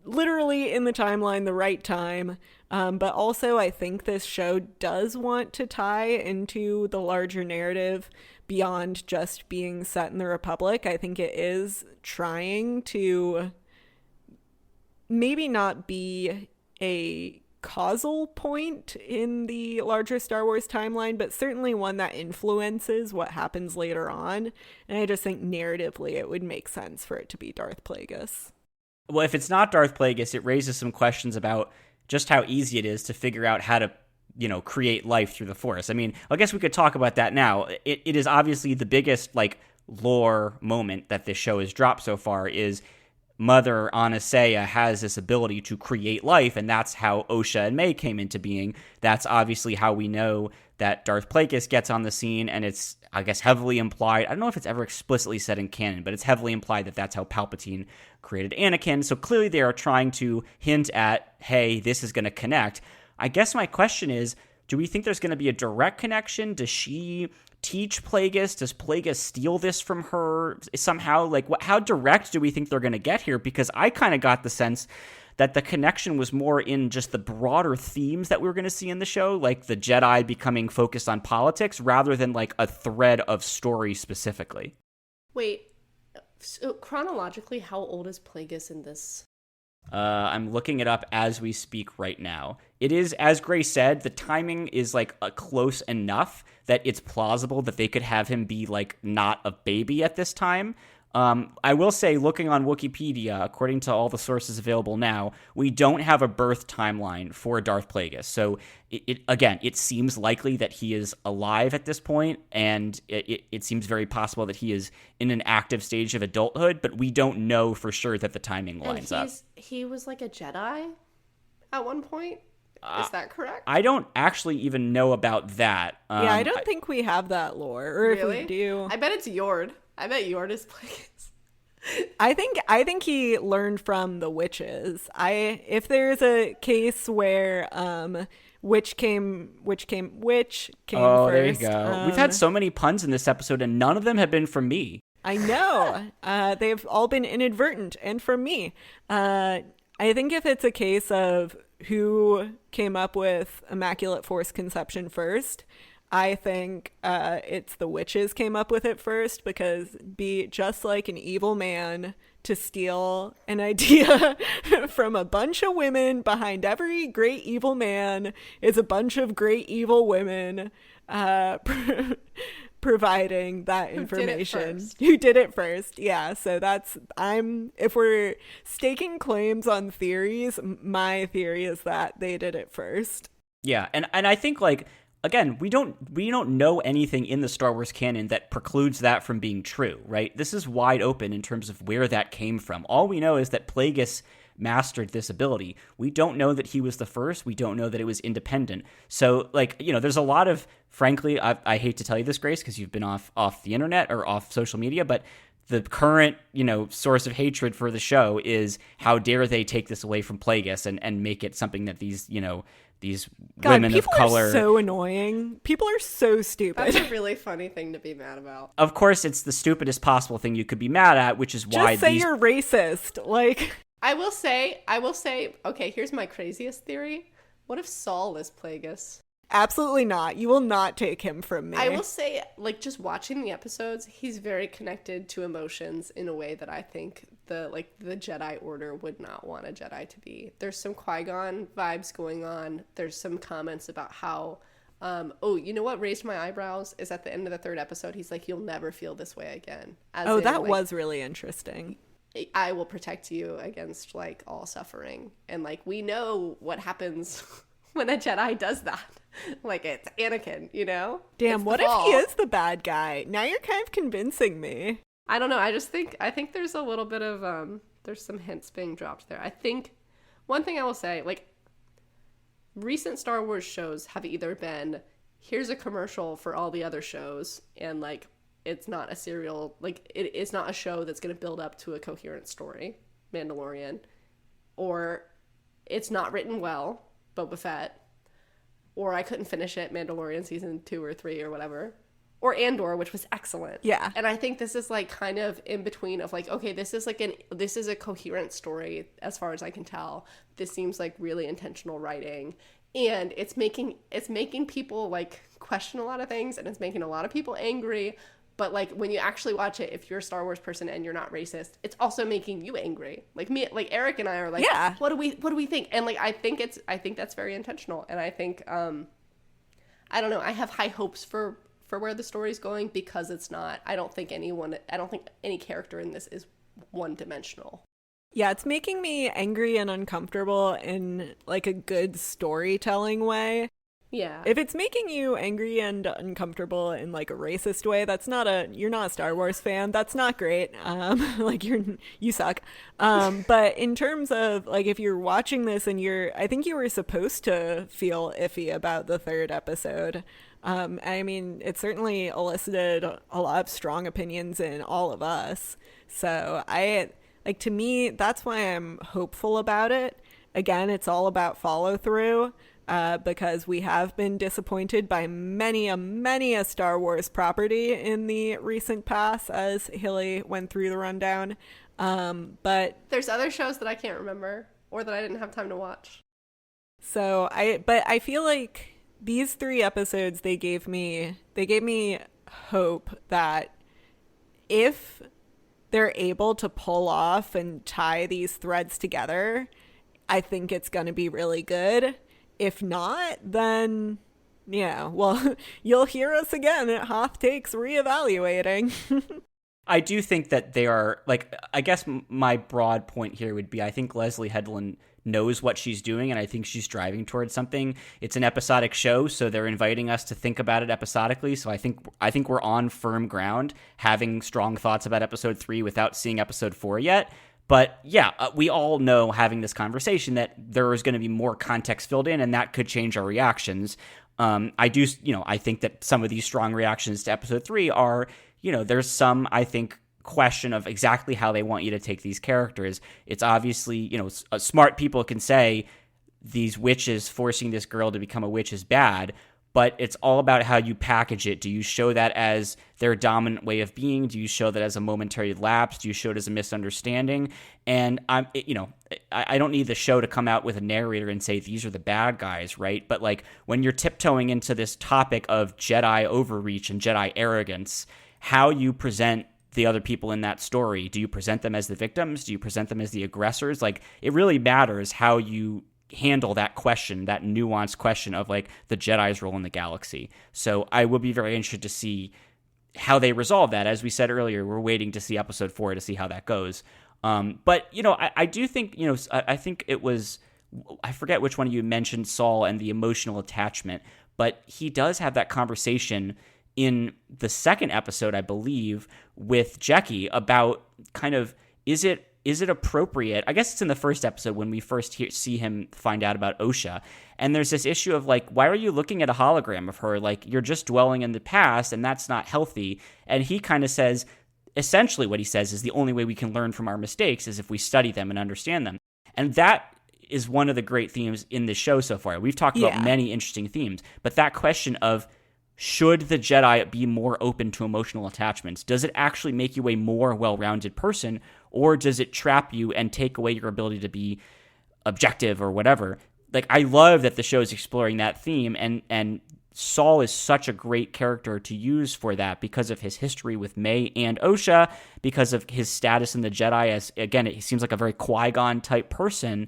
literally in the timeline the right time. But also I think this show does want to tie into the larger narrative beyond just being set in the Republic. I think it is trying to maybe not be a causal point in the larger Star Wars timeline, but certainly one that influences what happens later on. And I just think narratively it would make sense for it to be Darth Plagueis. Well, if it's not Darth Plagueis, it raises some questions about just how easy it is to figure out how to, create life through the Force. I mean, I guess we could talk about that now. It is obviously the biggest, lore moment that this show has dropped so far is Mother Anastasia has this ability to create life, and that's how Osha and May came into being. That's obviously how we know that Darth Plagueis gets on the scene, and it's, I guess, heavily implied. I don't know if it's ever explicitly said in canon, but it's heavily implied that that's how Palpatine created Anakin. So clearly they are trying to hint at, hey, this is going to connect. I guess my question is, do we think there's going to be a direct connection? Does she teach Plagueis? Does Plagueis steal this from her somehow? How direct do we think they're going to get here? Because I kind of got the sense that the connection was more in just the broader themes that we were going to see in the show, like the Jedi becoming focused on politics rather than a thread of story specifically. Wait, so chronologically, how old is Plagueis in this? I'm looking it up as we speak right now. It is, as Grace said, the timing is close enough that it's plausible that they could have him be not a baby at this time. I will say, looking on Wikipedia, according to all the sources available now, we don't have a birth timeline for Darth Plagueis. So, it seems likely that he is alive at this point, and it seems very possible that he is in an active stage of adulthood, but we don't know for sure that the timing lines up. He was a Jedi at one point? Is that correct? I don't actually even know about that. Yeah, I don't think we have that lore, or really? if we do. I bet it's Yord. I bet Yorda's Plagueis. I think he learned from the witches. If there's a case where which came Oh, first. there you go. We've had so many puns in this episode, and none of them have been from me. I know. They've all been inadvertent and from me. I think if it's a case of who came up with Immaculate Force Conception first, I think it's the witches came up with it first, because be just like an evil man to steal an idea from a bunch of women. Behind every great evil man is a bunch of great evil women providing that information. Who did it first. Yeah, so if we're staking claims on theories, my theory is that they did it first. Yeah, and I think, like, again, we don't know anything in the Star Wars canon that precludes that from being true, right? This is wide open in terms of where that came from. All we know is that Plagueis mastered this ability. We don't know that he was the first. We don't know that it was independent. So, like, there's a lot of, frankly, I hate to tell you this, Grace, because you've been off the internet or off social media, but the current, source of hatred for the show is how dare they take this away from Plagueis and make it something that these women of color. People are so annoying. People are so stupid. That's a really funny thing to be mad about. Of course, it's the stupidest possible thing you could be mad at, which is why just say you're racist. Like, I will say, okay, here's my craziest theory. What if Saul is Plagueis? Absolutely not. You will not take him from me. I will say, like, just watching the episodes, he's very connected to emotions in a way that I think the Jedi Order would not want a Jedi to be. There's some Qui-Gon vibes going on. There's some comments about how, you know what raised my eyebrows is at the end of the third episode, he's like, you'll never feel this way again. That was really interesting. I will protect you against, like, all suffering. And, like, we know what happens when a Jedi does that. Like, it's Anakin, Damn, what if he is the bad guy? Now you're kind of convincing me. I don't know. I think there's a little bit of, there's some hints being dropped there. I think one thing I will say, like, recent Star Wars shows have either been, here's a commercial for all the other shows, and, like, it's not a serial, like, it's not a show that's going to build up to a coherent story, Mandalorian, or it's not written well, Boba Fett, or I couldn't finish it, Mandalorian season 2 or 3 or whatever, or Andor, which was excellent. Yeah. And I think this is, like, kind of in between of, like, okay, this is a coherent story as far as I can tell. This seems like really intentional writing, and it's making people, like, question a lot of things, and it's making a lot of people angry. But, like, when you actually watch it, if you're a Star Wars person and you're not racist, it's also making you angry. Like me, like Eric and I are like, yeah, what do we think? And, like, I think that's very intentional. And I think, I don't know, I have high hopes for where the story's going, because it's not, I don't think any character in this is one dimensional. Yeah, it's making me angry and uncomfortable in, like, a good storytelling way. Yeah. If it's making you angry and uncomfortable in, like, a racist way, you're not a Star Wars fan. That's not great. Like, you suck. But in terms of, like, if you're watching this and I think you were supposed to feel iffy about the third episode. I mean, it certainly elicited a lot of strong opinions in all of us. So to me, that's why I'm hopeful about it. Again, it's all about follow through. Because we have been disappointed by many a Star Wars property in the recent past, as Hilly went through the rundown. But there's other shows that I can't remember or that I didn't have time to watch. So I feel like these 3 episodes, they gave me hope that if they're able to pull off and tie these threads together, I think it's going to be really good. If not, then, yeah, well, you'll hear us again at Hoth Takes Reevaluating. I do think that they are, like, I guess my broad point here would be, I think Leslie Headland knows what she's doing, and I think she's driving towards something. It's an episodic show, so they're inviting us to think about it episodically, so I think we're on firm ground, having strong thoughts about episode 3 without seeing episode 4 yet. But yeah, we all know, having this conversation, that there is going to be more context filled in, and that could change our reactions. I think that some of these strong reactions to episode 3 are, there's some, I think, question of exactly how they want you to take these characters. It's obviously, smart people can say these witches forcing this girl to become a witch is bad, but it's all about how you package it. Do you show that as their dominant way of being? Do you show that as a momentary lapse? Do you show it as a misunderstanding? And I don't need the show to come out with a narrator and say these are the bad guys, right? But like when you're tiptoeing into this topic of Jedi overreach and Jedi arrogance, how you present the other people in that story. Do you present them as the victims? Do you present them as the aggressors? Like, it really matters how you handle that question, that nuanced question of like the Jedi's role in the galaxy. So I will be very interested to see how they resolve that. As we said earlier, we're waiting to see episode 4 to see how that goes. But I do think, I think it was, I forget which one of you mentioned Saul and the emotional attachment, but he does have that conversation in the second episode, I believe, with Jackie about kind of, is it appropriate? I guess it's in the first episode when we first see him find out about Osha. And there's this issue of like, why are you looking at a hologram of her? Like, you're just dwelling in the past and that's not healthy. And he kind of says, essentially what he says is the only way we can learn from our mistakes is if we study them and understand them. And that is one of the great themes in this show so far. We've talked about many interesting themes, but that question of, should the Jedi be more open to emotional attachments? Does it actually make you a more well-rounded person, or does it trap you and take away your ability to be objective or whatever? Like, I love that the show is exploring that theme, and Saul is such a great character to use for that because of his history with May and Osha, because of his status in the Jedi as, again, he seems like a very Qui-Gon type person.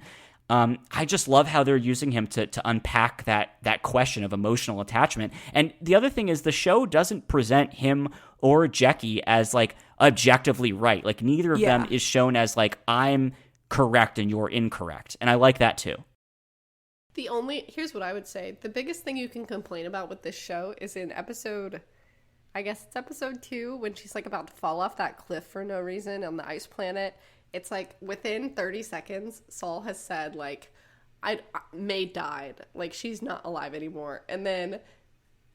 I just love how they're using him to unpack that question of emotional attachment. And the other thing is the show doesn't present him or Jackie as like objectively right. Like neither of them is shown as like, I'm correct and you're incorrect. And I like that too. Here's what I would say. The biggest thing you can complain about with this show is in episode 2, when she's like about to fall off that cliff for no reason on the ice planet. It's like within 30 seconds, Saul has said, like, May died. Like, she's not alive anymore. And then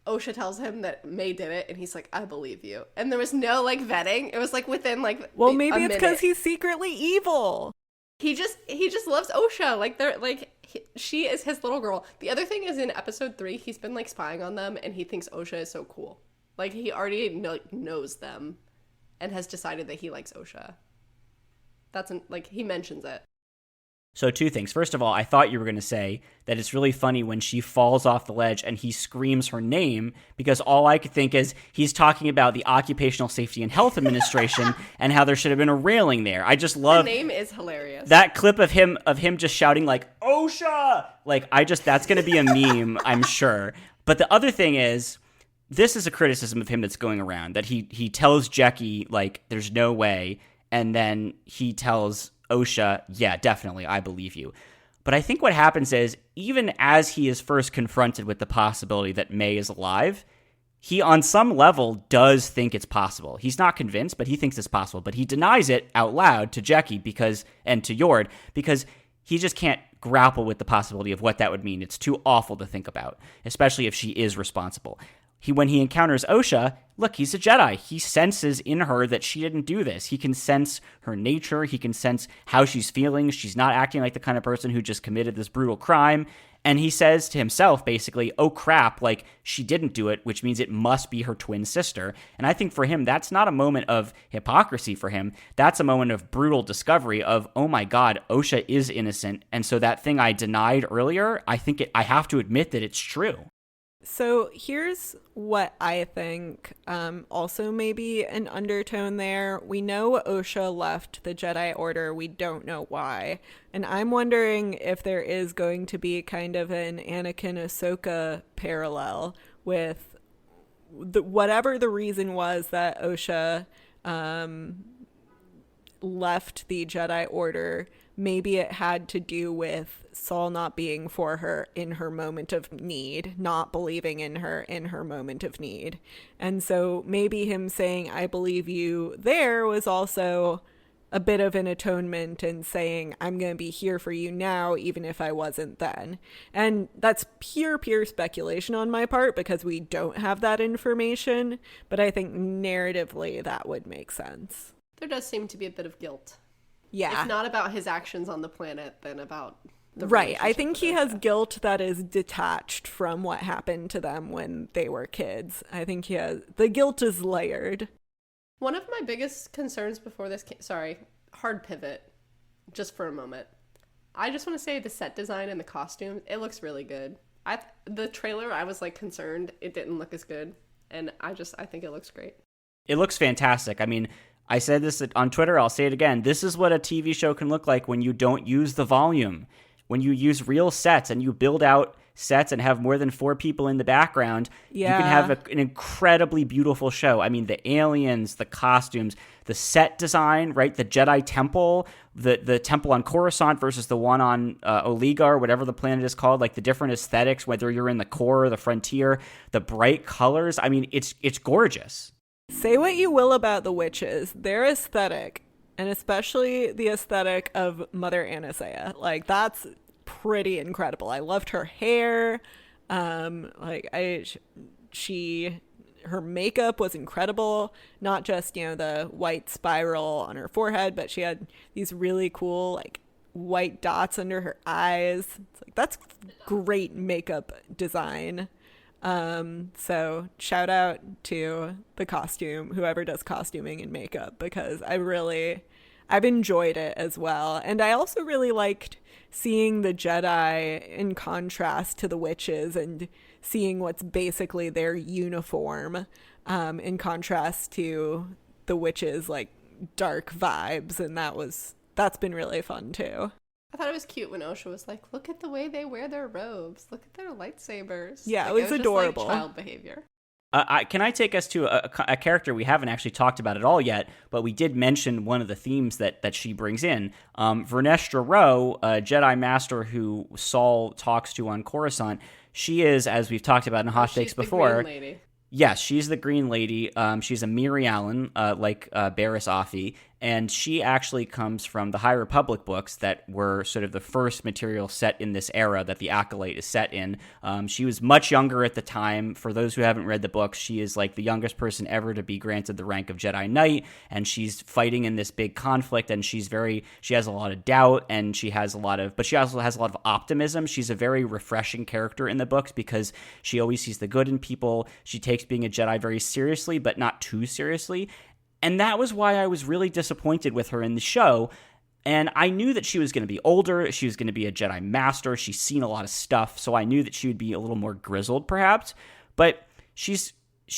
Osha tells him that May did it, and he's like, I believe you. And there was no, like, vetting. It was, like, within, like, well, maybe it's because he's secretly evil. He just loves Osha. Like, she is his little girl. The other thing is in episode 3, he's been, like, spying on them, and he thinks Osha is so cool. Like, he already knows them and has decided that he likes Osha. He mentions it. So 2 things. First of all, I thought you were going to say that it's really funny when she falls off the ledge and he screams her name, because all I could think is he's talking about the Occupational Safety and Health Administration and how there should have been a railing there. I just love the name is hilarious. That clip of him just shouting like Osha, like that's going to be a meme, I'm sure. But the other thing is, this is a criticism of him that's going around, that he tells Jackie like there's no way. And then he tells Osha, yeah, definitely, I believe you. But I think what happens is, even as he is first confronted with the possibility that May is alive, he on some level does think it's possible. He's not convinced, but he thinks it's possible. But he denies it out loud to Jackie and to Yord because he just can't grapple with the possibility of what that would mean. It's too awful to think about, especially if she is responsible. When he encounters Osha, look, he's a Jedi. He senses in her that she didn't do this. He can sense her nature. He can sense how she's feeling. She's not acting like the kind of person who just committed this brutal crime. And he says to himself, basically, oh crap, like she didn't do it, which means it must be her twin sister. And I think for him, that's not a moment of hypocrisy for him. That's a moment of brutal discovery of, oh my God, Osha is innocent. And so that thing I denied earlier, I have to admit that it's true. So here's what I think also maybe an undertone there. We know Osha left the Jedi Order. We don't know why. And I'm wondering if there is going to be kind of an Anakin-Ahsoka parallel with whatever the reason was that Osha left the Jedi Order. Maybe it had to do with Saul not being for her in her moment of need, not believing in her moment of need. And so maybe him saying, I believe you there was also a bit of an atonement and saying, I'm going to be here for you now, even if I wasn't then. And that's pure speculation on my part because we don't have that information. But I think narratively that would make sense. There does seem to be a bit of guilt. Yeah. If not about his actions on the planet, then about the right. I relationship think with he has Osha. guilt that is detached from what happened to them when they were kids. I think the guilt is layered. One of my biggest concerns before this hard pivot, just for a moment. I just want to say the set design and the costume, it looks really good. The trailer, I was like concerned it didn't look as good, and I think it looks great. It looks fantastic. I mean, I said this on Twitter, I'll say it again. This is what a TV show can look like when you don't use the volume. When you use real sets and you build out sets and have more than 4 people in the background, you can have an incredibly beautiful show. I mean, the aliens, the costumes, the set design, right? The Jedi Temple, the temple on Coruscant versus the one on Oliga or whatever the planet is called, like the different aesthetics, whether you're in the core or the frontier, the bright colors. I mean, it's gorgeous. Say what you will about the witches, their aesthetic, and especially the aesthetic of Mother Anastasia, like that's pretty incredible. I loved her hair. Her makeup was incredible. Not just, the white spiral on her forehead, but she had these really cool like white dots under her eyes. It's like that's great makeup design. So shout out to the costume, whoever does costuming and makeup, because I've enjoyed it as well. And I also really liked seeing the Jedi in contrast to the witches and seeing what's basically their uniform, in contrast to the witches' like dark vibes. And that's been really fun too. I thought it was cute when Osha was like, look at the way they wear their robes. Look at their lightsabers. Yeah, like, it was adorable. Just, like, child behavior. Can I take us to a character we haven't actually talked about at all yet, but we did mention one of the themes that she brings in. Vernestra Rwoh, a Jedi Master who Saul talks to on Coruscant, she is, as we've talked about in Hot Takes before. Green lady. Yes, she's the Green Lady. She's a Miri Allen, like Barriss Offee, and she actually comes from the High Republic books that were sort of the first material set in this era that the Acolyte is set in. She was much younger at the time. For those who haven't read the books, she is like the youngest person ever to be granted the rank of Jedi Knight, and she's fighting in this big conflict, and she has a lot of doubt, and but she also has a lot of optimism. She's a very refreshing character in the books because she always sees the good in people. She takes being a Jedi very seriously, but not too seriously. And that was why I was really disappointed with her in the show. And I knew that she was going to be older. She was going to be a Jedi Master. She's seen a lot of stuff. So I knew that she would be a little more grizzled, perhaps. But she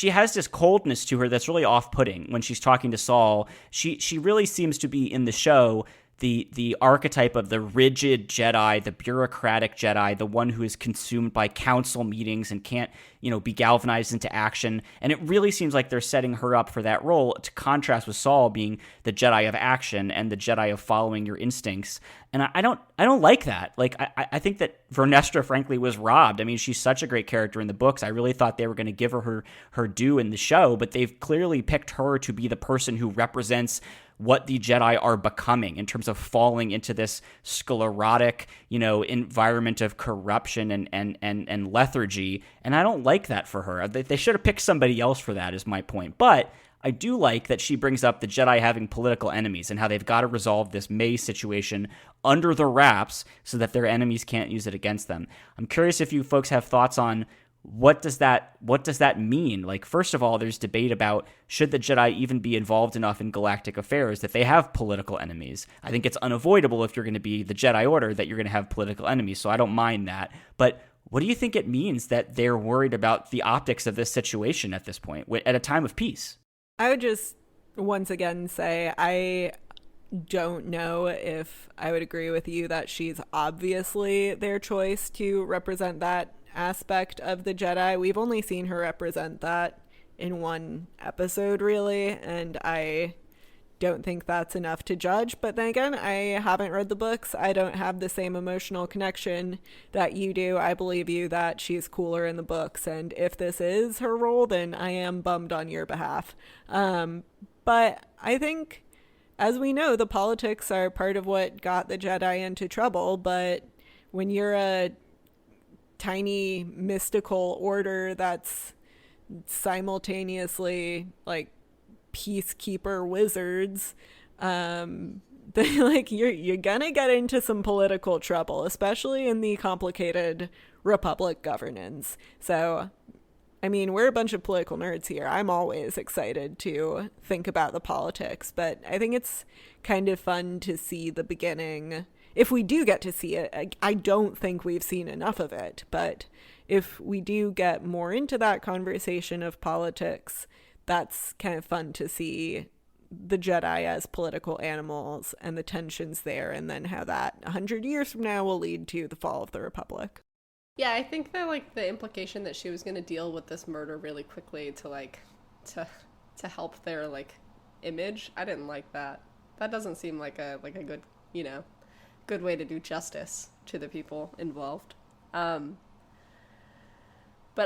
has this coldness to her that's really off-putting when she's talking to Saul. She really seems to be in the show the archetype of the rigid Jedi, the bureaucratic Jedi, the one who is consumed by council meetings and can't, be galvanized into action. And it really seems like they're setting her up for that role, to contrast with Saul being the Jedi of action and the Jedi of following your instincts. And I don't like that. Like, I think that Vernestra, frankly, was robbed. I mean, she's such a great character in the books. I really thought they were going to give her due in the show, but they've clearly picked her to be the person who represents what the Jedi are becoming in terms of falling into this sclerotic, environment of corruption and lethargy. And I don't like that for her. They should have picked somebody else for that, is my point. But I do like that she brings up the Jedi having political enemies and how they've got to resolve this Maze situation under the wraps so that their enemies can't use it against them. I'm curious if you folks have thoughts on what does that mean? Like, first of all, there's debate about should the Jedi even be involved enough in galactic affairs that they have political enemies. I think it's unavoidable if you're going to be the Jedi Order that you're going to have political enemies, so I don't mind that. But what do you think it means that they're worried about the optics of this situation at this point, at a time of peace? I would just once again say I don't know if I would agree with you that she's obviously their choice to represent that aspect of the Jedi. We've only seen her represent that in one episode, really, and I don't think that's enough to judge. But then again, I haven't read the books. I don't have the same emotional connection that you do. I believe you that she's cooler in the books, and if this is her role, then I am bummed on your behalf. But I think as we know, the politics are part of what got the Jedi into trouble, but when you're a tiny mystical order that's simultaneously like peacekeeper wizards, like you're gonna get into some political trouble, especially in the complicated republic governance. So I mean, we're a bunch of political nerds here. I'm always excited to think about the politics, but I think it's kind of fun to see the beginning. If we do get to see it, I don't think we've seen enough of it, but if we do get more into that conversation of politics, that's kind of fun to see the Jedi as political animals and the tensions there, and then how that 100 years from now will lead to the fall of the Republic. Yeah, I think that like the implication that she was going to deal with this murder really quickly to help their like image, I didn't like that. That doesn't seem like a good, good way to do justice to the people involved. But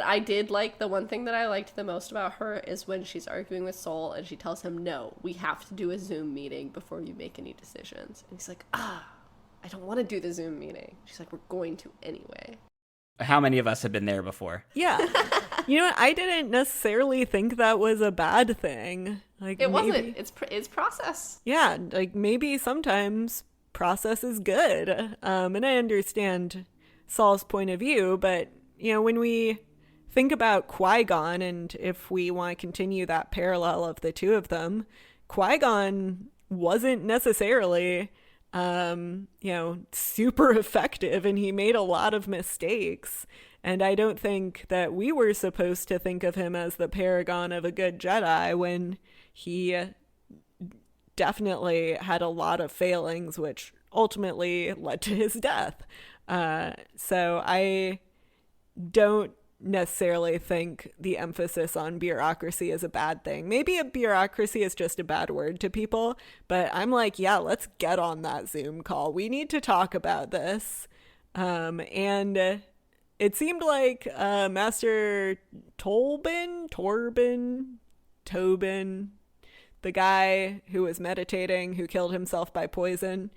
I did like, the one thing that I liked the most about her is when she's arguing with Sol and she tells him, no, we have to do a Zoom meeting before you make any decisions. And he's like, I don't want to do the Zoom meeting. She's like, we're going to anyway. How many of us have been there before? Yeah. You know what? I didn't necessarily think that was a bad thing. Like it wasn't. It's process. Yeah, like maybe sometimes process is good. And I understand Saul's point of view, but when we think about Qui-Gon, and if we want to continue that parallel of the two of them, Qui-Gon wasn't necessarily super effective, and he made a lot of mistakes. And I don't think that we were supposed to think of him as the paragon of a good Jedi when he definitely had a lot of failings, which ultimately led to his death. So I don't necessarily think the emphasis on bureaucracy is a bad thing. Maybe a bureaucracy is just a bad word to people, but I'm like, yeah, let's get on that Zoom call. We need to talk about this. And it seemed like Master Tobin, the guy who was meditating, who killed himself by poison,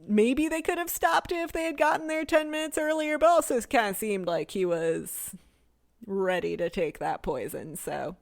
maybe they could have stopped it if they had gotten there 10 minutes earlier, but also it kind of seemed like he was ready to take that poison. So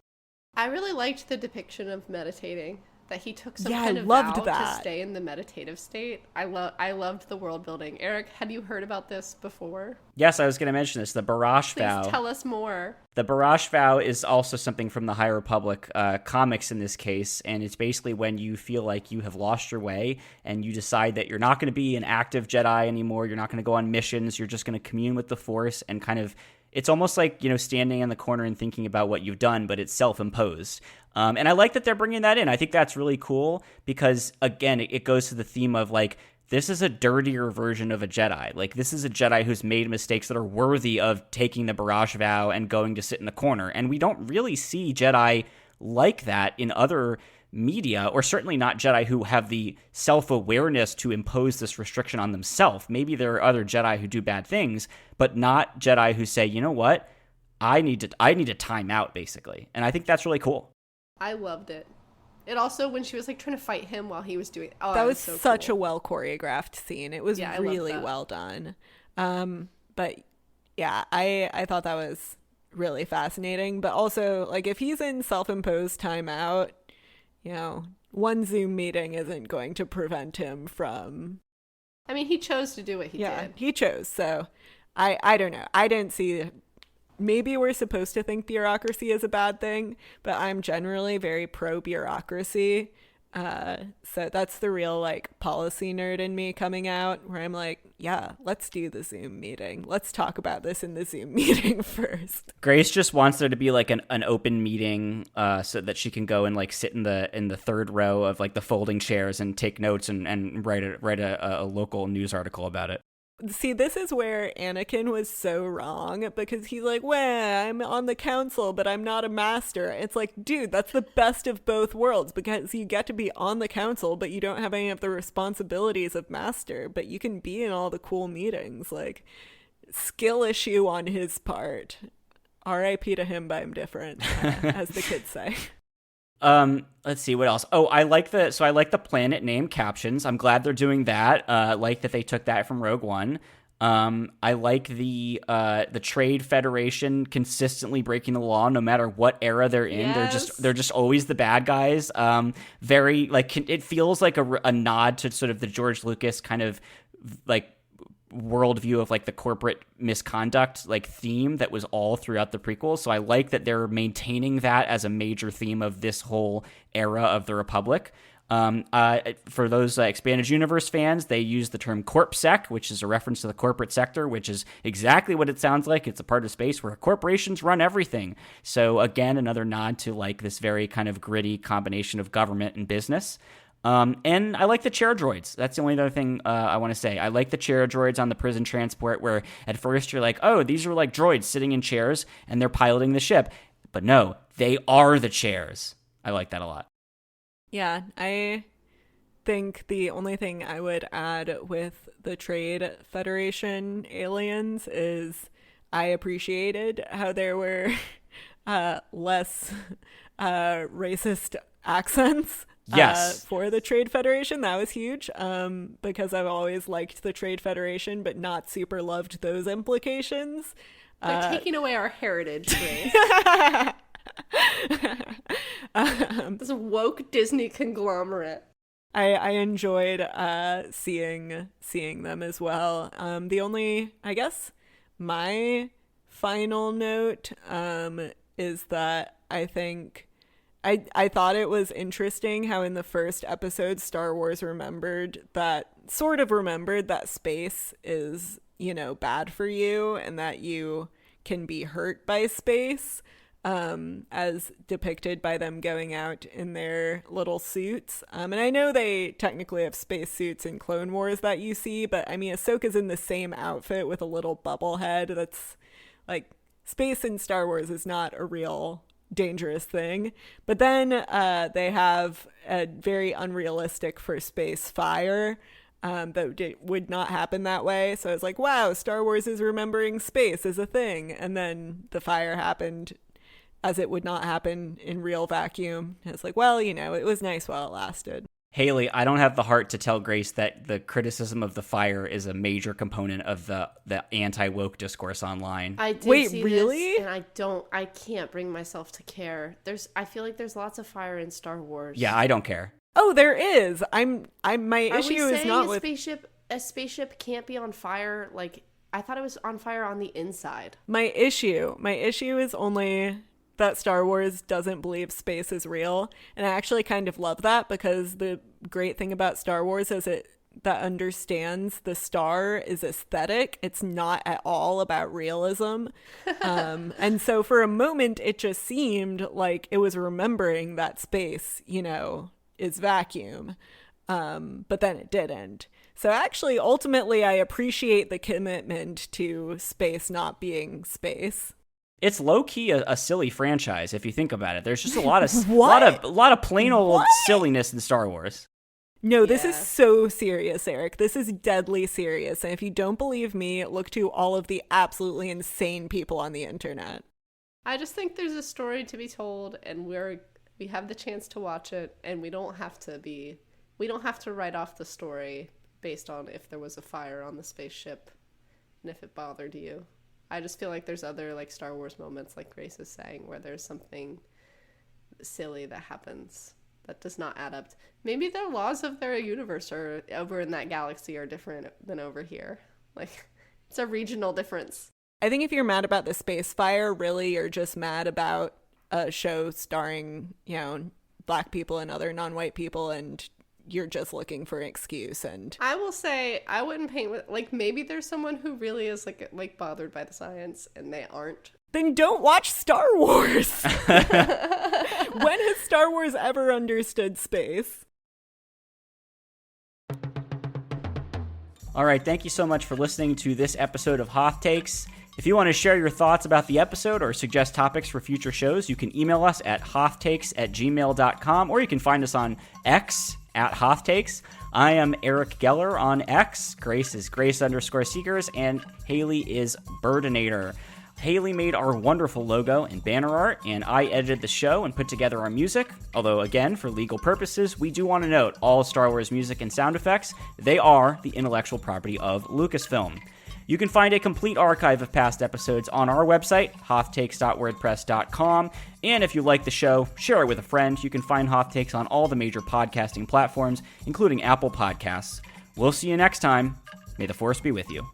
I really liked the depiction of meditating, that he took some Yeah, kind I of loved vow that. to stay in the meditative state. I loved the world building. Eric, had you heard about this before? Yes, I was going to mention this, the Barash Please vow. tell us more. The Barash vow is also something from the High Republic comics in this case, and it's basically when you feel like you have lost your way and you decide that you're not going to be an active Jedi anymore, you're not going to go on missions, you're just going to commune with the Force and kind of, it's almost like, standing in the corner and thinking about what you've done, but it's self-imposed. And I like that they're bringing that in. I think that's really cool because, again, it goes to the theme of, like, this is a dirtier version of a Jedi. Like, this is a Jedi who's made mistakes that are worthy of taking the Barash vow and going to sit in the corner. And we don't really see Jedi like that in other media, or certainly not Jedi who have the self-awareness to impose this restriction on themselves. Maybe there are other Jedi who do bad things, but not Jedi who say, you know what, I need to time out, basically. And I think that's really cool. I loved it. It also, when she was like trying to fight him while he was doing, that was so such cool. a well choreographed scene. It was really well done. But yeah, I thought that was really fascinating. But also, like, if he's in self-imposed timeout, one Zoom meeting isn't going to prevent him from. I mean, he chose to do what he did. Yeah, he chose. So I don't know. I didn't see. Maybe we're supposed to think bureaucracy is a bad thing, but I'm generally very pro-bureaucracy. So that's the real, like, policy nerd in me coming out, where I'm like, yeah, let's do the Zoom meeting. Let's talk about this in the Zoom meeting first. Grace just wants there to be, like, an open meeting so that she can go and, like, sit in the third row of, like, the folding chairs and take notes and write a local news article about it. See, this is where Anakin was so wrong, because he's like, well, I'm on the council, but I'm not a master. It's like, dude, that's the best of both worlds, because you get to be on the council, but you don't have any of the responsibilities of master, but you can be in all the cool meetings. Like, skill issue on his part. R.I.P. to him, but I'm different, as the kids say. Let's see what else. Oh, I like the planet name captions. I'm glad they're doing that. Like that they took that from Rogue One. I like the Trade Federation consistently breaking the law no matter what era they're in. Yes. They're just always the bad guys. Very like it feels like a nod to sort of the George Lucas kind of like worldview of like the corporate misconduct like theme that was all throughout the prequels. So I like that they're maintaining that as a major theme of this whole era of the Republic. For those expanded universe fans, they use the term corpsec, which is a reference to the corporate sector, which is exactly what it sounds like. It's a part of space where corporations run everything. So again, another nod to like this very kind of gritty combination of government and business. And I like the chair droids. That's the only other thing I want to say. I like the chair droids on the prison transport where at first you're like, oh, these are like droids sitting in chairs and they're piloting the ship. But no, they are the chairs. I like that a lot. Yeah, I think the only thing I would add with the Trade Federation aliens is I appreciated how there were less racist accents. Yes. For the Trade Federation. That was huge because I've always liked the Trade Federation but not super loved those implications. They're taking away our heritage, Grace. This woke Disney conglomerate. I enjoyed seeing them as well. The only, I guess, my final note is that I think I thought it was interesting how in the first episode Star Wars remembered that space is, bad for you and that you can be hurt by space, as depicted by them going out in their little suits. And I know they technically have space suits in Clone Wars that you see, but I mean, Ahsoka's in the same outfit with a little bubble head. That's like, space in Star Wars is not a real dangerous thing. But then they have a very unrealistic for space fire that would not happen that way. So I was like, wow, Star Wars is remembering space as a thing. And then the fire happened as it would not happen in real vacuum. I was like, well, it was nice while it lasted. Haley, I don't have the heart to tell Grace that the criticism of the fire is a major component of the anti-woke discourse online. I did Wait, see really? this, and I can't bring myself to care. I feel like there's lots of fire in Star Wars. Yeah, I don't care. Oh, there is. My issue is not with a spaceship can't be on fire. Like, I thought it was on fire on the inside. my issue is only that Star Wars doesn't believe space is real. And I actually kind of love that because the great thing about Star Wars is that understands the star is aesthetic. It's not at all about realism. And so for a moment, it just seemed like it was remembering that space, is vacuum. But then it didn't. So actually, ultimately, I appreciate the commitment to space not being space. It's low key a silly franchise if you think about it. There's just a lot of What? a lot of plain old What? silliness in Star Wars. No, this is Yeah. so serious, Eric. This is deadly serious. And if you don't believe me, look to all of the absolutely insane people on the internet. I just think there's a story to be told, and we have the chance to watch it, and we don't have to write off the story based on if there was a fire on the spaceship and if it bothered you. I just feel like there's other like Star Wars moments, like Grace is saying, where there's something silly that happens that does not add up. Maybe the laws of their universe are over in that galaxy are different than over here. Like, it's a regional difference. I think if you're mad about the space fire, really you're just mad about a show starring, black people and other non-white people, and you're just looking for an excuse. And I will say, I wouldn't paint with, like, maybe there's someone who really is like bothered by the science and they aren't. then don't watch Star Wars. When has Star Wars ever understood space? All right, thank you so much for listening to this episode of Hoth Takes. If you want to share your thoughts about the episode or suggest topics for future shows, you can email us at hothtakes@gmail.com, or you can find us on X at Hoth Takes. I am Eric Geller on X. Grace is Grace_Seekers, and Haley is Burdinator. Haley made our wonderful logo and banner art, and I edited the show and put together our music. Although, again, for legal purposes, we do want to note all Star Wars music and sound effects, they are the intellectual property of Lucasfilm. You can find a complete archive of past episodes on our website, hothtakes.wordpress.com. And if you like the show, share it with a friend. You can find Hoth Takes on all the major podcasting platforms, including Apple Podcasts. We'll see you next time. May the Force be with you.